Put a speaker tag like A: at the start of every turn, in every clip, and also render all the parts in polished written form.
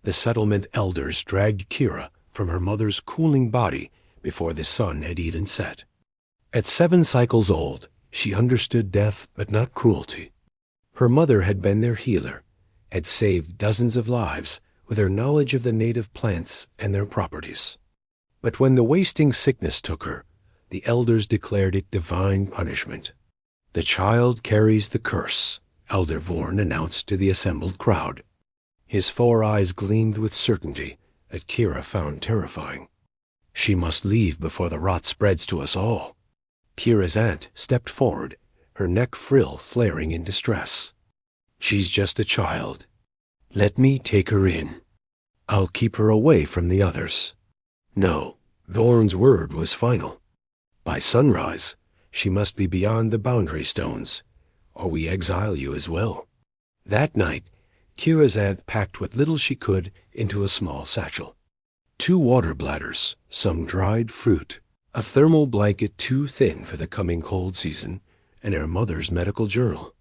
A: The settlement elders dragged Kira from her mother's cooling body before the sun had even set. At 7 cycles old, she understood death but not cruelty. Her mother had been their healer, had saved dozens of lives with her knowledge of the native plants and their properties. But when the wasting sickness took her, the elders declared it divine punishment. "The child carries the curse," Elder Vorn announced to the assembled crowd. His 4 eyes gleamed with certainty that Kira found terrifying. "She must leave before the rot spreads to us all." Kira's aunt stepped forward, her neck frill flaring in distress. "She's just a child. Let me take her in. I'll keep her away from the others." No, Vorn's word was final. By sunrise, she must be beyond the boundary stones, or we exile you as well. That night, Kira's aunt packed what little she could into a small satchel. 2 water bladders, some dried fruit, a thermal blanket too thin for the coming cold season, and her mother's medical journal.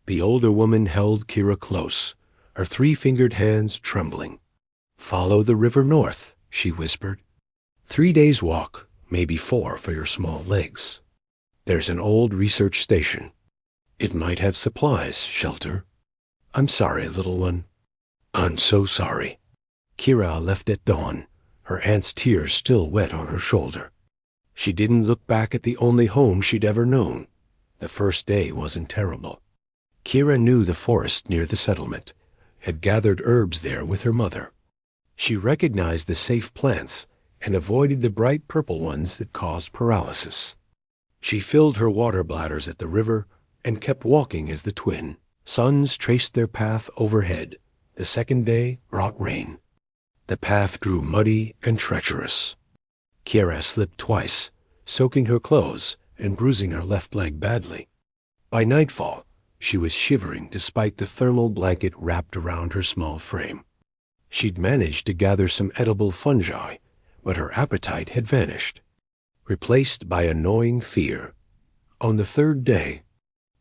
A: The older woman held Kira close, her 3-fingered hands trembling. "Follow the river north," she whispered. 3 days' walk, maybe 4 for your small legs. There's an old research station. It might have supplies, shelter. I'm sorry, little one. I'm so sorry. Kira left at dawn, her aunt's tears still wet on her shoulder. She didn't look back at the only home she'd ever known. The first day wasn't terrible. Kira knew the forest near the settlement, had gathered herbs there with her mother. She recognized the safe plants and avoided the bright purple ones that caused paralysis. She filled her water bladders at the river and kept walking as the twin. Suns traced their path overhead. The second day brought rain. The path grew muddy and treacherous. Kira slipped twice, soaking her clothes and bruising her left leg badly. By nightfall, she was shivering despite the thermal blanket wrapped around her small frame. She'd managed to gather some edible fungi, but her appetite had vanished, replaced by a gnawing fear. On the 3rd day,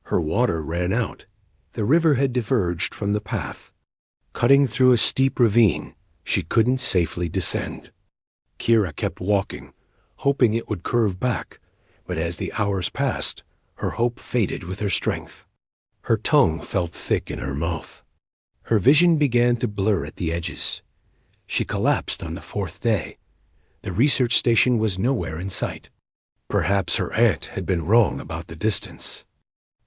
A: her water ran out. The river had diverged from the path. Cutting through a steep ravine, she couldn't safely descend. Kira kept walking, hoping it would curve back, but as the hours passed, her hope faded with her strength. Her tongue felt thick in her mouth. Her vision began to blur at the edges. She collapsed on the 4th day. The research station was nowhere in sight. Perhaps her aunt had been wrong about the distance.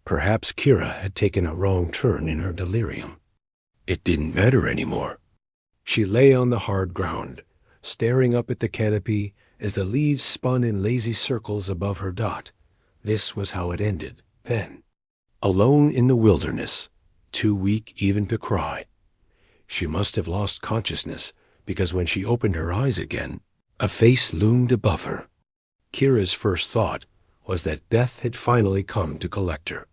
A: Perhaps Kira had taken a wrong turn in her delirium. It didn't matter anymore. She lay on the hard ground, staring up at the canopy as the leaves spun in lazy circles above her dot. This was how it ended, then. Alone in the wilderness, too weak even to cry. She must have lost consciousness, because when she opened her eyes again, a face loomed above her. Kira's first thought was that death had finally come to collect her.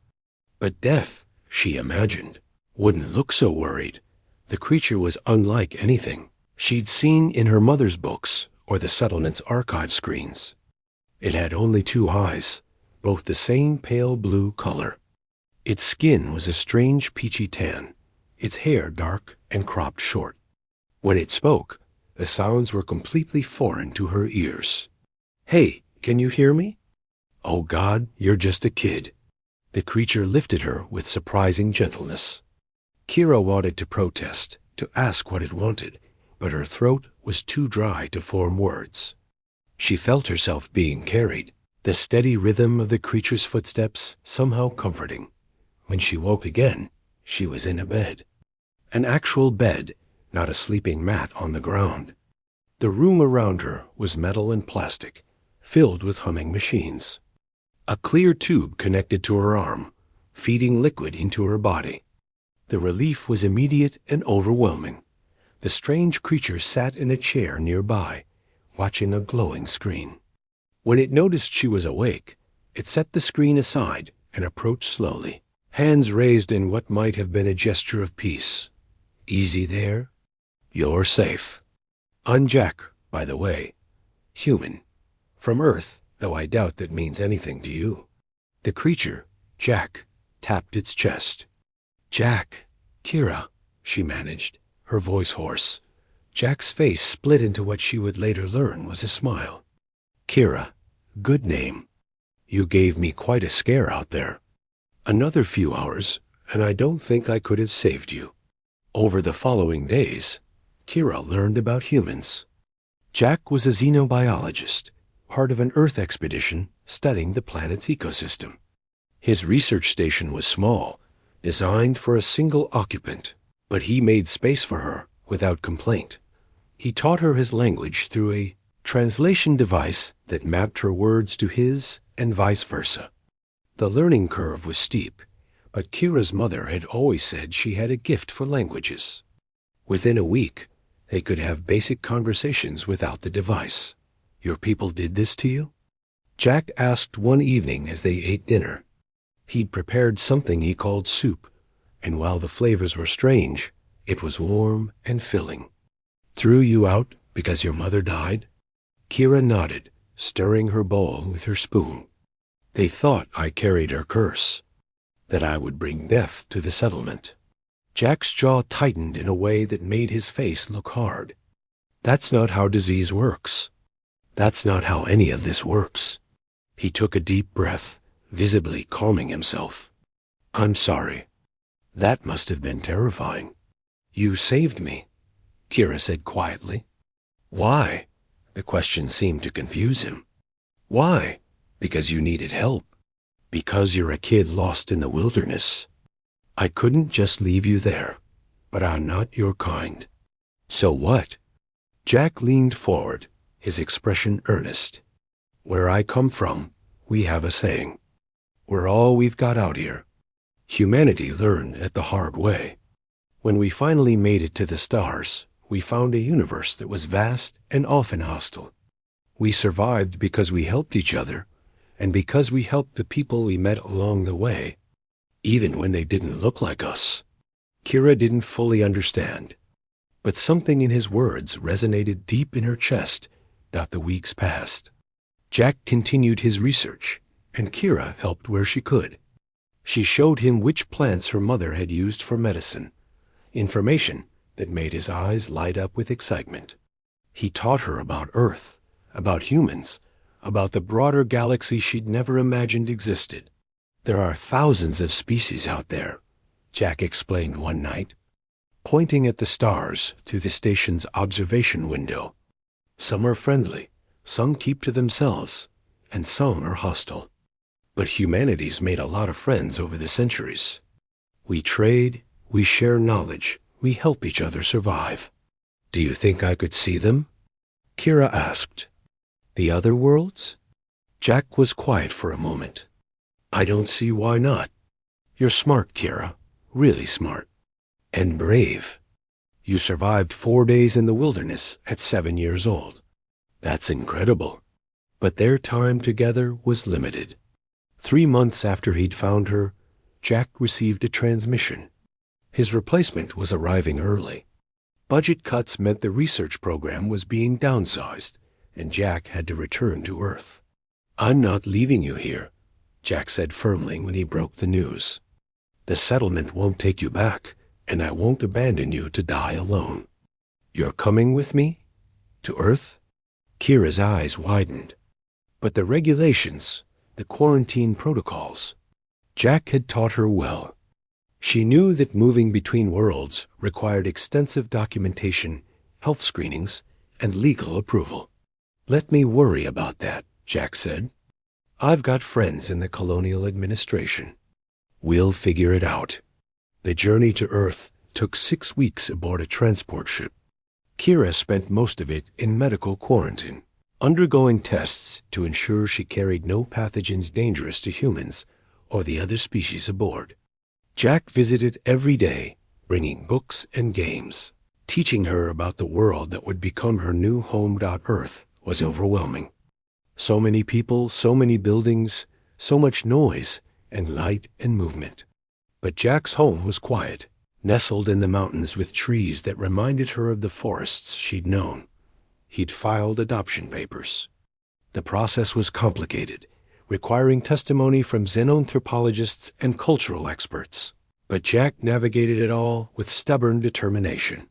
A: But death, she imagined, wouldn't look so worried. The creature was unlike anything she'd seen in her mother's books or the settlement's archive screens. It had only 2 eyes, both the same pale blue color. Its skin was a strange peachy tan, its hair dark and cropped short. When it spoke, the sounds were completely foreign to her ears. "Hey, can you hear me?" "Oh God, you're just a kid." The creature lifted her with surprising gentleness. Kira wanted to protest, to ask what it wanted, but her throat was too dry to form words. She felt herself being carried, the steady rhythm of the creature's footsteps somehow comforting. When she woke again, she was in a bed. An actual bed, not a sleeping mat on the ground. The room around her was metal and plastic, filled with humming machines. A clear tube connected to her arm, feeding liquid into her body. The relief was immediate and overwhelming. The strange creature sat in a chair nearby, watching a glowing screen. When it noticed she was awake, it set the screen aside and approached slowly, hands raised in what might have been a gesture of peace. "Easy there. You're safe. I'm Jack, by the way. Human. From Earth, though I doubt that means anything to you." The creature, Jack, tapped its chest. "Jack, Kira," she managed, her voice hoarse. Jack's face split into what she would later learn was a smile. Kira, good name. You gave me quite a scare out there. Another few hours, and I don't think I could have saved you. Over the following days, Kira learned about humans. Jack was a xenobiologist, part of an Earth expedition studying the planet's ecosystem. His research station was small, designed for a single occupant, but he made space for her without complaint. He taught her his language through a translation device that mapped her words to his and vice versa. The learning curve was steep, but Kira's mother had always said she had a gift for languages. Within a week, they could have basic conversations without the device. Your people did this to you? Jack asked one evening as they ate dinner. He'd prepared something he called soup, and while the flavors were strange, it was warm and filling. Threw you out because your mother died? Kira nodded, stirring her bowl with her spoon. They thought I carried her curse, that I would bring death to the settlement. Jack's jaw tightened in a way that made his face look hard. That's not how disease works. That's not how any of this works. He took a deep breath, visibly calming himself. I'm sorry. That must have been terrifying. You saved me, Kira said quietly. Why? The question seemed to confuse him. Why? Because you needed help. Because you're a kid lost in the wilderness. I couldn't just leave you there, but I'm not your kind. So what? Jack leaned forward, his expression earnest. Where I come from, we have a saying. We're all we've got out here. Humanity learned at the hard way. When we finally made it to the stars, we found a universe that was vast and often hostile. We survived because we helped each other, and because we helped the people we met along the way, even when they didn't look like us. Kira didn't fully understand, but something in his words resonated deep in her chest. The weeks passed. Jack continued his research, and Kira helped where she could. She showed him which plants her mother had used for medicine, information that made his eyes light up with excitement. He taught her about Earth, about humans, about the broader galaxy she'd never imagined existed. There are thousands of species out there, Jack explained one night, pointing at the stars through the station's observation window. Some are friendly, some keep to themselves, and some are hostile. But humanity's made a lot of friends over the centuries. We trade, we share knowledge, we help each other survive. Do you think I could see them? Kira asked. The other worlds? Jack was quiet for a moment. I don't see why not. You're smart, Kira, really smart. And brave. You survived 4 days in the wilderness at 7 years old. That's incredible. But their time together was limited. 3 months after he'd found her, Jack received a transmission. His replacement was arriving early. Budget cuts meant the research program was being downsized, and Jack had to return to Earth. I'm not leaving you here, Jack said firmly when he broke the news. The settlement won't take you back, and I won't abandon you to die alone. You're coming with me? To Earth? Kira's eyes widened. But the regulations, the quarantine protocols, Jack had taught her well. She knew that moving between worlds required extensive documentation, health screenings, and legal approval. Let me worry about that, Jack said. I've got friends in the colonial administration. We'll figure it out. The journey to Earth took 6 weeks aboard a transport ship. Kira spent most of it in medical quarantine, undergoing tests to ensure she carried no pathogens dangerous to humans or the other species aboard. Jack visited every day, bringing books and games. Teaching her about the world that would become her new home. Earth was overwhelming. So many people, so many buildings, so much noise and light and movement. But Jack's home was quiet, nestled in the mountains with trees that reminded her of the forests she'd known. He'd filed adoption papers. The process was complicated, requiring testimony from xenanthropologists and cultural experts. But Jack navigated it all with stubborn determination.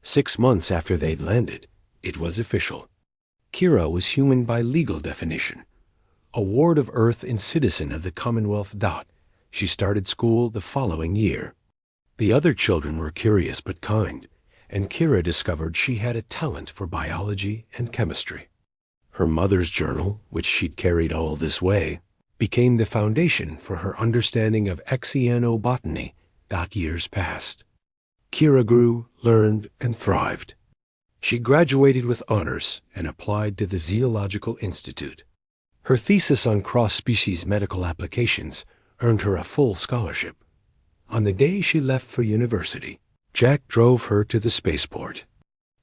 A: 6 months after they'd landed, it was official. Kira was human by legal definition. A ward of Earth and citizen of the Commonwealth. She started school the following year. The other children were curious but kind, and Kira discovered she had a talent for biology and chemistry. Her mother's journal, which she'd carried all this way, became the foundation for her understanding of xenobotany. Years passed. Kira grew, learned, and thrived. She graduated with honors and applied to the Zoological Institute. Her thesis on cross-species medical applications earned her a full scholarship. On the day she left for university, Jack drove her to the spaceport.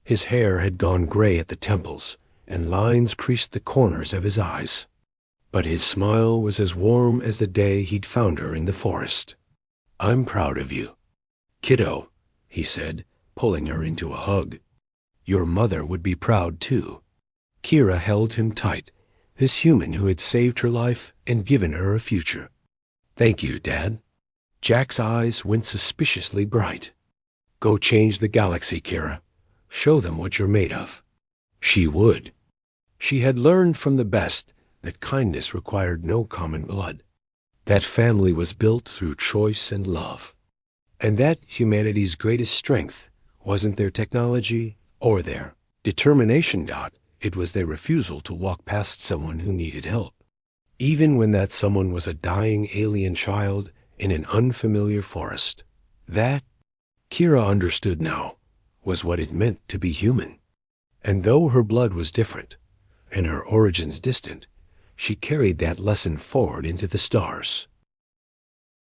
A: His hair had gone gray at the temples, and lines creased the corners of his eyes. But his smile was as warm as the day he'd found her in the forest. "I'm proud of you, kiddo," he said, pulling her into a hug. "Your mother would be proud, too." Kira held him tight, this human who had saved her life and given her a future. "Thank you, Dad." Jack's eyes went suspiciously bright. "Go change the galaxy, Kira. Show them what you're made of." She would. She had learned from the best that kindness required no common blood. That family was built through choice and love. And that humanity's greatest strength wasn't their technology or their determination. It was their refusal to walk past someone who needed help, even when that someone was a dying alien child in an unfamiliar forest. That, Kira understood now, was what it meant to be human. And though her blood was different, and her origins distant, she carried that lesson forward into the stars.